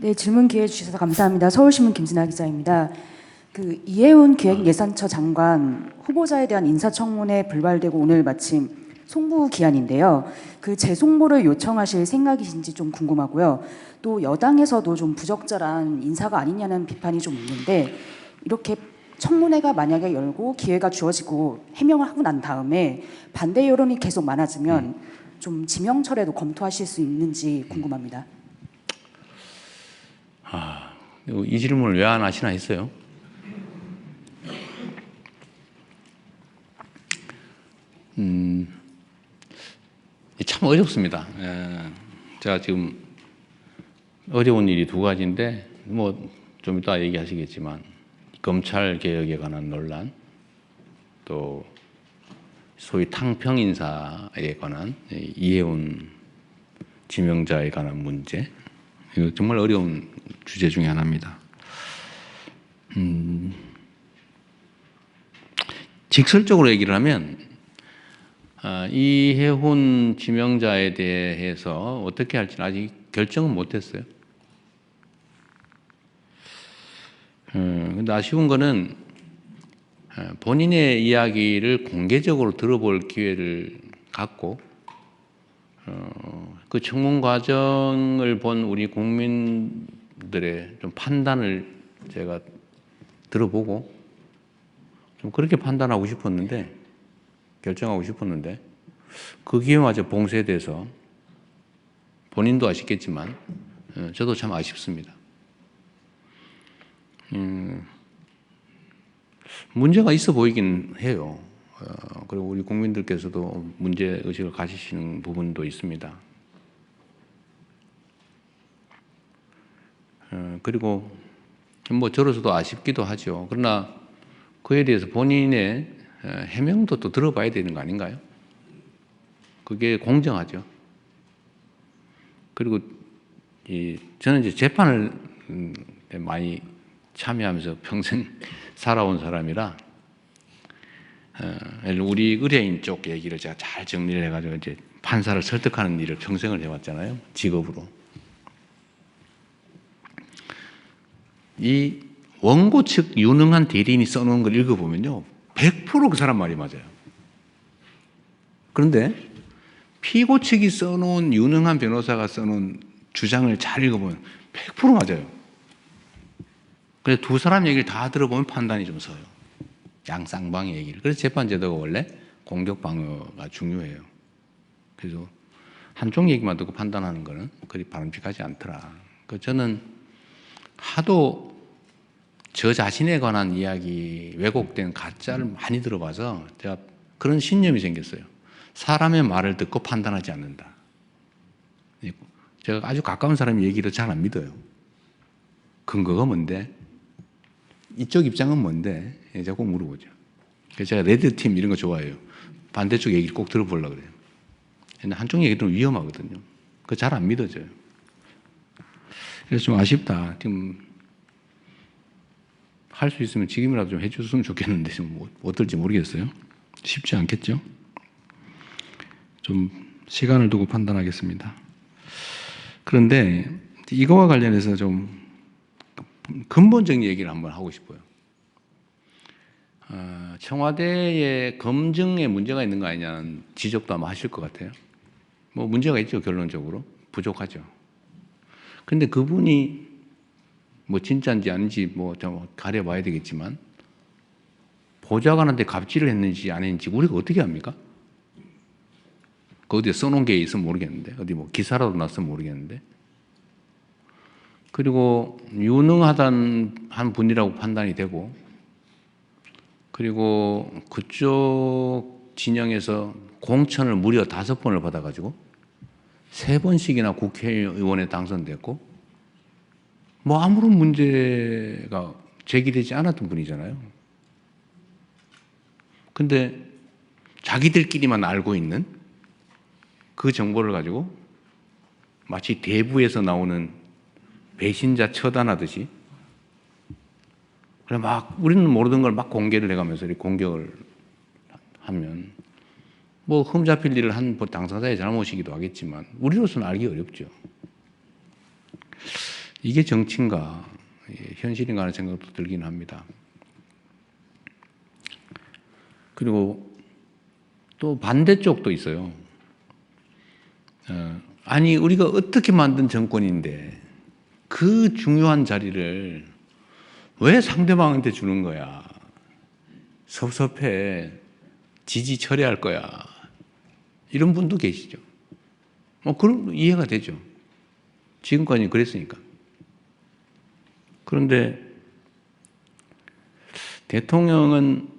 네, 질문 기회 주셔서 감사합니다. 서울신문 김진아 기자입니다. 이해운 기획예산처 장관 후보자에 대한 인사청문회 불발되고 오늘 마침 송부 기한인데요. 재송부를 요청하실 생각이신지 좀 궁금하고요. 또 여당에서도 좀 부적절한 인사가 아니냐는 비판이 좀 있는데, 이렇게 청문회가 만약에 열고 기회가 주어지고 해명을 하고 난 다음에 반대 여론이 계속 많아지면 좀 지명철회도 검토하실 수 있는지 궁금합니다. 이 질문을 왜 안 하시나 했어요. 참 어렵습니다. 제가 지금 어려운 일이 두 가지인데, 좀 이따 얘기하시겠지만, 검찰 개혁에 관한 논란, 또 소위 탕평 인사에 관한 이해운 지명자에 관한 문제, 이거 정말 어려운 주제 중에 하나입니다. 직설적으로 얘기를 하면 이해훈 지명자에 대해서 어떻게 할지는 아직 결정은 못했어요. 근데 아쉬운 거는 본인의 이야기를 공개적으로 들어볼 기회를 갖고 그 청문 과정을 본 우리 국민들의 좀 판단을 제가 들어보고 좀 그렇게 판단하고 싶었는데, 결정하고 싶었는데, 그 기회마저 봉쇄돼서 본인도 아쉽겠지만 저도 참 아쉽습니다. 문제가 있어 보이긴 해요. 그리고 우리 국민들께서도 문제 의식을 가지시는 부분도 있습니다. 그리고 저로서도 아쉽기도 하죠. 그러나 그에 대해서 본인의 해명도 또 들어봐야 되는 거 아닌가요? 그게 공정하죠. 그리고 저는 이제 재판을 많이 참여하면서 평생 살아온 사람이라 우리 의뢰인 쪽 얘기를 제가 잘 정리를 해가지고 이제 판사를 설득하는 일을 평생을 해왔잖아요. 직업으로. 이 원고 측 유능한 대리인이 써놓은 걸 읽어보면요, 100% 그 사람 말이 맞아요. 그런데 피고 측이 써놓은, 유능한 변호사가 써놓은 주장을 잘 읽어보면 100% 맞아요. 그래서 두 사람 얘기를 다 들어보면 판단이 좀 서요. 양쌍방의 얘기를. 그래서 재판제도가 원래 공격 방어가 중요해요. 그래서 한쪽 얘기만 듣고 판단하는 거는 그리 바람직하지 않더라. 저는 하도 저 자신에 관한 이야기, 왜곡된 가짜를 많이 들어봐서 제가 그런 신념이 생겼어요. 사람의 말을 듣고 판단하지 않는다. 제가 아주 가까운 사람 얘기를 잘 안 믿어요. 근거가 뭔데? 이쪽 입장은 뭔데? 자꾸 물어보죠. 그래서 제가 레드팀 이런 거 좋아해요. 반대쪽 얘기를 꼭 들어보려고 그래요. 근데 한쪽 얘기 들으면 위험하거든요. 그거 잘 안 믿어져요. 그래서 좀 아쉽다. 지금 할 수 있으면 지금이라도 좀 해줬으면 좋겠는데 좀 어떨지 모르겠어요. 쉽지 않겠죠? 좀 시간을 두고 판단하겠습니다. 그런데 이거와 관련해서 좀 근본적인 얘기를 한번 하고 싶어요. 청와대의 검증에 문제가 있는 거 아니냐는 지적도 아마 하실 것 같아요. 문제가 있죠, 결론적으로. 부족하죠. 근데 그분이 진짜인지 아닌지 좀 가려봐야 되겠지만, 보좌관한테 갑질을 했는지 안 했는지 우리가 어떻게 합니까? 그 어디에 써놓은 게 있으면 모르겠는데, 어디 기사라도 났으면 모르겠는데. 그리고 유능하단 한 분이라고 판단이 되고, 그리고 그쪽 진영에서 공천을 무려 5번을 받아가지고 3번씩이나 국회의원에 당선됐고, 아무런 문제가 제기되지 않았던 분이잖아요. 근데 자기들끼리만 알고 있는 그 정보를 가지고 마치 대부에서 나오는 배신자 처단하듯이, 그래 우리는 모르던 걸 막 공개를 해가면서 이렇게 공격을 하면 흠잡힐 일을 한 당사자의 잘못이기도 하겠지만 우리로서는 알기 어렵죠. 이게 정치인가, 현실인가 하는 생각도 들긴 합니다. 그리고 또 반대쪽도 있어요. 아니, 우리가 어떻게 만든 정권인데 그 중요한 자리를 왜 상대방한테 주는 거야? 섭섭해. 지지 처리할 거야. 이런 분도 계시죠. 그럼 이해가 되죠. 지금까지 그랬으니까. 그런데 대통령은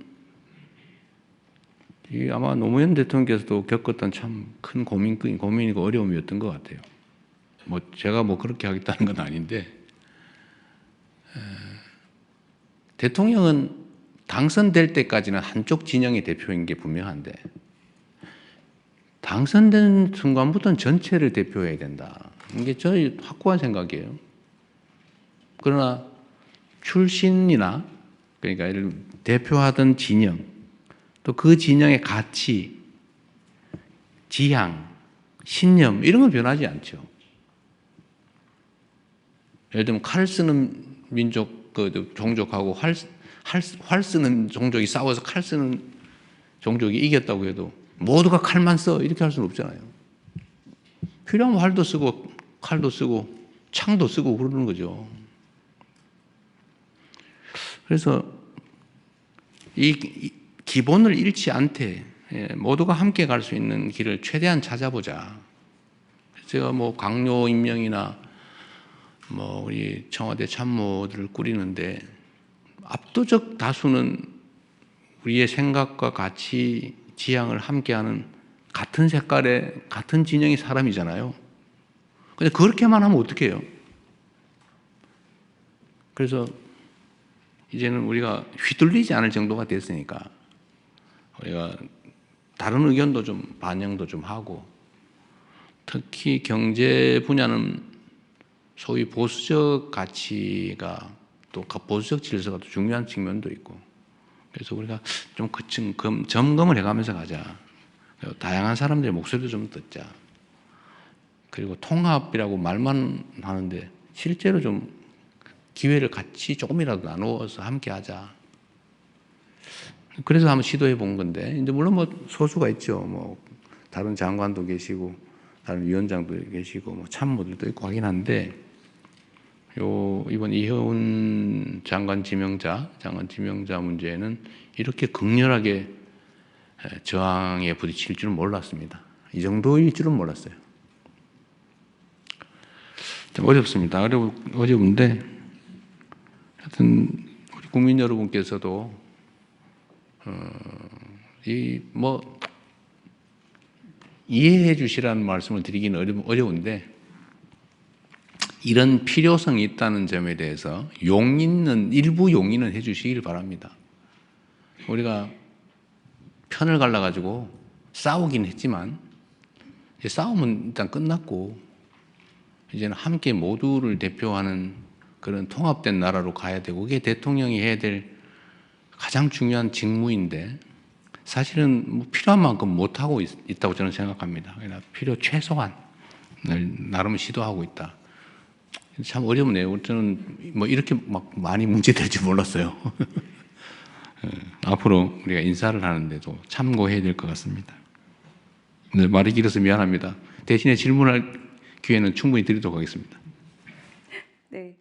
아마 노무현 대통령께서도 겪었던 참 큰 고민이고 어려움이었던 것 같아요. 제가 그렇게 하겠다는 건 아닌데, 대통령은 당선될 때까지는 한쪽 진영의 대표인 게 분명한데, 당선된 순간부터는 전체를 대표해야 된다. 이게 저희 확고한 생각이에요. 그러나 출신이나, 그러니까 예를 들면 대표하던 진영, 또 그 진영의 가치, 지향, 신념 이런 건 변하지 않죠. 예를 들면 칼 쓰는 민족, 종족하고 활 쓰는 종족이 싸워서 칼 쓰는 종족이 이겼다고 해도 모두가 칼만 써 이렇게 할 수는 없잖아요. 필요하면 활도 쓰고 칼도 쓰고 창도 쓰고 그러는 거죠. 그래서 이 기본을 잃지 않되 모두가 함께 갈 수 있는 길을 최대한 찾아보자. 제가 강요 임명이나 우리 청와대 참모들을 꾸리는데 압도적 다수는 우리의 생각과 가치, 지향을 함께하는 같은 색깔의 같은 진영의 사람이잖아요. 근데 그렇게만 하면 어떡해요? 그래서 이제는 우리가 휘둘리지 않을 정도가 됐으니까 우리가 다른 의견도 좀 반영도 좀 하고, 특히 경제 분야는 소위 보수적 가치가 또 보수적 질서가 또 중요한 측면도 있고, 그래서 우리가 좀 점검을 해가면서 가자. 다양한 사람들의 목소리도 좀 듣자. 그리고 통합이라고 말만 하는데 실제로 좀 기회를 같이 조금이라도 나누어서 함께 하자. 그래서 한번 시도해 본 건데, 이제 물론 소수가 있죠. 다른 장관도 계시고, 다른 위원장도 계시고, 참모들도 있고 하긴 한데, 이번 이혜훈 장관 지명자 문제는 이렇게 극렬하게 저항에 부딪힐 줄은 몰랐습니다. 이 정도일 줄은 몰랐어요. 좀 어렵습니다. 어려운데, 하여튼, 우리 국민 여러분께서도, 이해해 주시라는 말씀을 드리기는 어려운데, 이런 필요성이 있다는 점에 대해서 일부 용인은 해 주시길 바랍니다. 우리가 편을 갈라가지고 싸우긴 했지만, 이제 싸움은 일단 끝났고, 이제는 함께 모두를 대표하는 그런 통합된 나라로 가야 되고, 그게 대통령이 해야 될 가장 중요한 직무인데, 사실은 필요한 만큼 못하고 있다고 저는 생각합니다. 필요 최소한을 나름 시도하고 있다. 참 어렵네요. 저는 이렇게 많이 문제될 줄 몰랐어요. 앞으로 우리가 인사를 하는데도 참고해야 될 것 같습니다. 네, 말이 길어서 미안합니다. 대신에 질문할 기회는 충분히 드리도록 하겠습니다. 네.